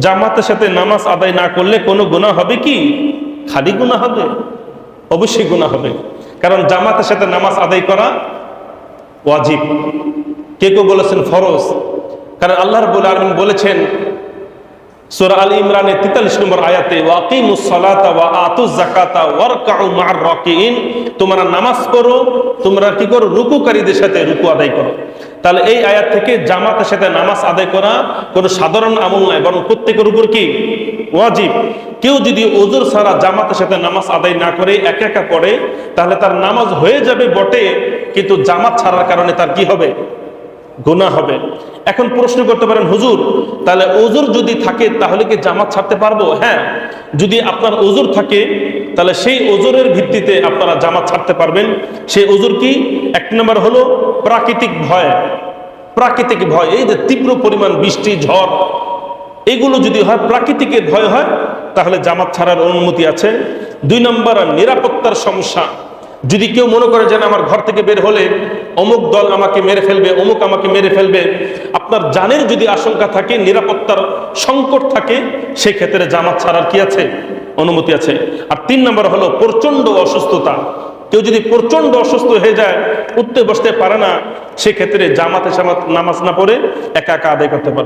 জামাতের সাথে নামাজ আদায় না করলে কোনো গুনাহ হবে কি? খালি গুনাহ হবে? অবশ্যই গুনাহ হবে। কারণ জামাতের সাথে নামাজ আদায় করা ওয়াজিব, কেউ কেউ বলেছেন ফরজ। কারণ আল্লাহ রাব্বুল আলামিন বলেছেন সূরা আল ইমরানের 43 নম্বর আয়াতে, ওয়াকিমুস সালাতা ওয়া আতুজ যাকাতা ওয়ারকাউ মা'আর রাকিঈন, তোমরা নামাজ পড়ো, তোমরা কি করো? রুকুকারীদের সাথে রুকু আদায় করো। তাহলে এই আয়াত থেকে জামাতের সাথে নামাজ আদায় করা কোনো সাধারণ আমল নয়, বরং প্রত্যেকের উপর কি? ওয়াজিব। কেউ যদি ওযর ছাড়া জামাতের সাথে নামাজ আদায় না করে একা একা পড়ে, তাহলে তার নামাজ হয়ে যাবে বটে, কিন্তু জামাত ছাড়ার কারণে তার কি হবে? গুনাহ হবে। এখন প্রশ্ন করতে পারেন, হুজুর তাহলে ওযর যদি থাকে তাহলে কি জামাত ছাড়তে পারবো? হ্যাঁ, যদি আপনার ওযর থাকে তাহলে সেই ওযরের ভিত্তিতে আপনারা জামাত ছাড়তে পারবেন। সেই ওযর কি? এক নম্বর হলো প্রাকৃতিক ভয়। প্রাকৃতিক ভয়, এই যে তীব্র পরিমাণ বৃষ্টি, ঝড়, এগুলো যদি হয়, প্রাকৃতিকের ভয় হয়, তাহলে জামাত ছাড়ার অনুমতি আছে। দুই নম্বর নিরাপত্তার সমস্যা। যদি কেউ মনে করে যে আমার ঘর থেকে বের হলে অমুক দল আমাকে মেরে ফেলবে, অমুক আমাকে মেরে ফেলবে, আপনার জানের যদি আশঙ্কা থাকে, নিরাপত্তার সংকট থাকে, সেক্ষেত্রে জামাত ছাড়ার কি আছে? অনুমতি আছে। আর তিন নম্বর হলো প্রচন্ড অসুস্থতা। কেউ যদি প্রচন্ড অসুস্থ হয়ে যায়, উঠতে বসতে পারে না, সেক্ষেত্রে জামাতে নামাজ না পড়ে একা একা আদায় করতে পারবে।